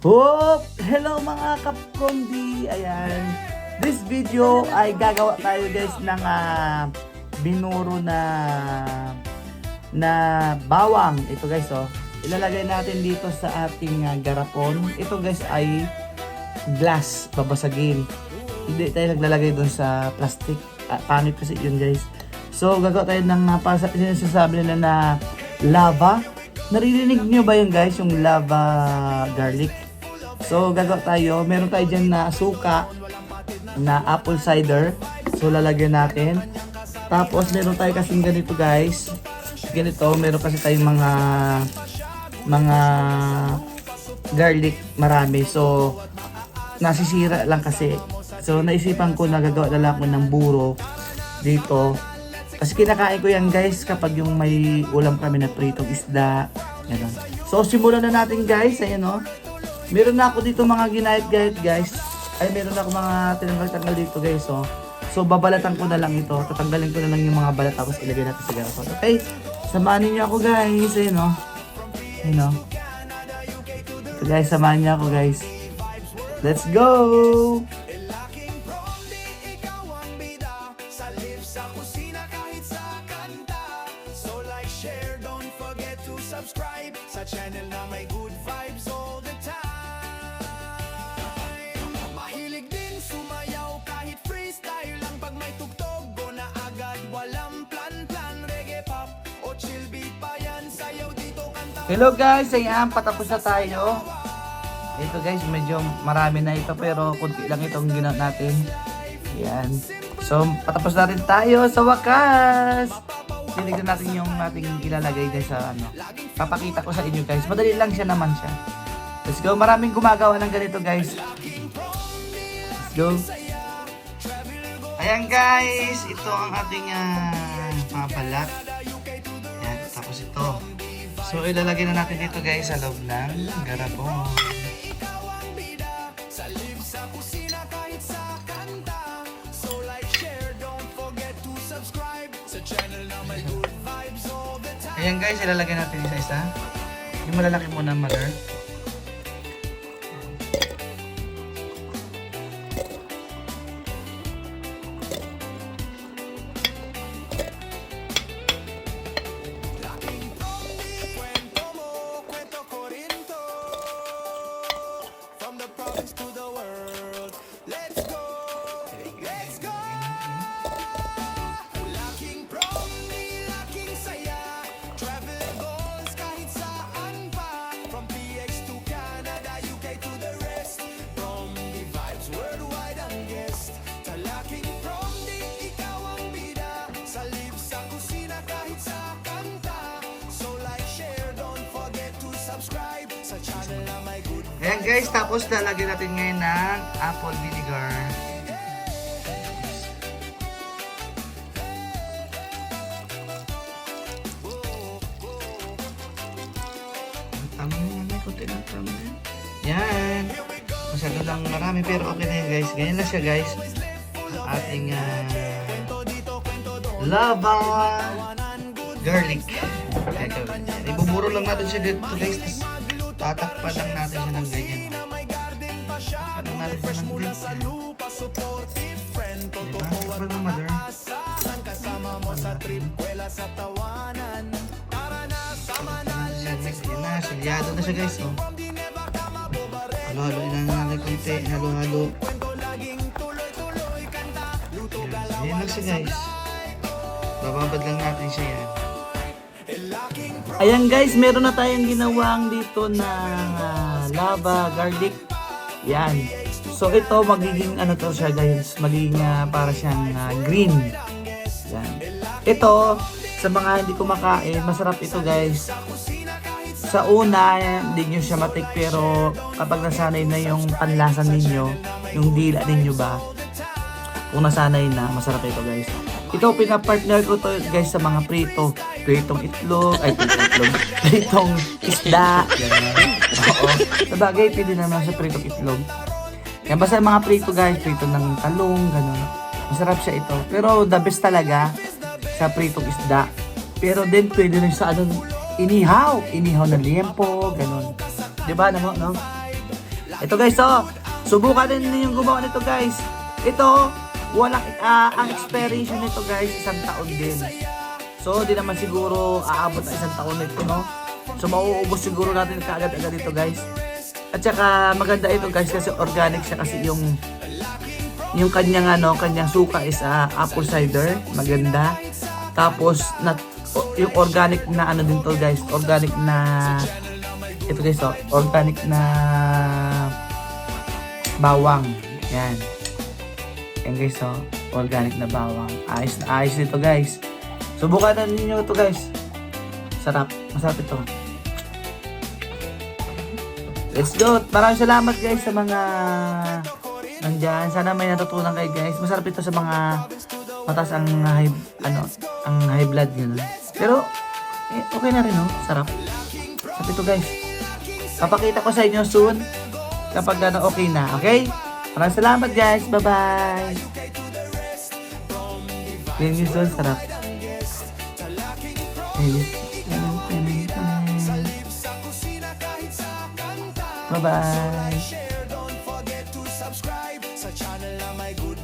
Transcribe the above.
Hop! Hello mga kapkondi! Ayan. This video ay gagawa tayo guys ng binuro na bawang. Ito guys oh. Ilalagay natin dito sa ating garapon. Ito guys ay glass. Babasagin. Hindi tayo naglalagay doon sa plastic. Pangit kasi yun guys. So gagawa tayo ng sinasabi nila na lava. Naririnig nyo ba yun guys? Yung lava garlic. So gagawa tayo, meron tayo dyan na suka na apple cider. So lalagyan natin. Tapos meron tayo kasing ganito guys. Ganito, meron kasi tayong mga garlic marami. So nasisira lang kasi. So naisipan ko na gagawa na lang ako ng buro dito. Kasi kinakain ko yan guys kapag yung may ulam kami na pritong isda. Ganun. So simulan na natin guys. Ayan o. Meron na ako dito mga ginahit-gahit guys. Ay meron na ako mga tinanggal-tanggal dito guys. So babalatan ko na lang ito. Tatanggalin ko na lang yung mga balat tapos ilagay natin sa garapon. Okay? Samahan niyo ako guys. Ayun o. Ayun o. So guys, samahan niyo ako guys. Let's go! Subscribe sa channel na may good vibes all the time. Mahilig din sumayaw kahit freestyle lang. Pag may tugtog go na agad. Walang plan-plan, reggae pop o chill beat pa yan. Sayaw dito kanta. Hello guys, ayan, patapos na tayo. Ito guys, medyo marami na ito pero kunti lang itong ginawa natin. Ayan. So, patapos na rin tayo sa wakas. Tinignan natin yung ating ilalagay guys sa ano. Papakita ko sa inyo guys. Madali lang siya naman siya. Let's go. Maraming gumagawa ng ganito guys. Let's go. Ayan guys. Ito ang ating mga balat. Ayan. Tapos ito. So ilalagay na natin dito guys sa loob ng garapon. Ayan guys, ilalagay natin isa-isa. Yung malalaki muna, mother. Ayan guys, tapos lalagyan natin ngayon ng apple vinegar. Tama na yan, may kunti lang tama na yan. Yan. Masyado lang marami pero okay na yan guys. Ganyan lang siya guys. Ating lava garlic. Ibuburo lang natin siya dito guys. Tatakpan lang natin siya ng ganyan. Ano natin siya ng ganyan. Diba? Takpan ng mother. Yan na, silyado na siya guys. Oh. Halo-halo na natin kunti. Halo-halo. Yan lang siya guys. Bababad lang natin siya yan. Ayan guys, meron na tayong ginawang dito na lava garlic. Yan. So ito magiging ano to siya guys, magiging para siyang green. Yan. Ito sa mga hindi kumakain, masarap ito guys. Sa una, hindi nyo siya matik pero kapag nasanay na yung panlasan ninyo, yung dila ninyo ba, kung nasanay na, masarap ito guys. Ito pinapartner ko to guys sa mga prito. Pritong itlog, ay pritong isda. Oo. Sabagay, pili naman sa pritong itlog. Yan basta mga prito guys, prito ng talong, gano'n. Masarap siya ito. Pero the best talaga sa pritong isda. Pero din pwede rin sa inihaw. Inihaw na liempo, gano'n. Diba no? Ito guys, oh. Subukan din ninyong gumawa nito guys. Ito, walang, ang expiration nito guys, 1 taon din. So, di naman siguro aabot ang 1 taon nito, no? So, mauubos siguro natin kaagad-agad dito guys. At saka, maganda ito guys kasi organic siya kasi yung kanyang kanyang suka is apple cider, maganda. Tapos yung organic na din to guys, organic na ito guys, organic na bawang. Yan. Yan guys, organic na bawang. Ayos na ayos nito guys. Subukan na ninyo ito guys. Sarap, masarap ito. Let's go. Maraming salamat guys sa mga nandyan. Sana may natutunan kayo guys. Masarap ito sa mga mataas ang high blood yun. Pero okay na rin, sarap. Sarap ito guys. Papakita ko sa inyo soon kapag okay na, okay? Maraming salamat guys. Bye-bye. Yan yung soon, sarap. Bye-bye. Don't forget to subscribe sa channel na may good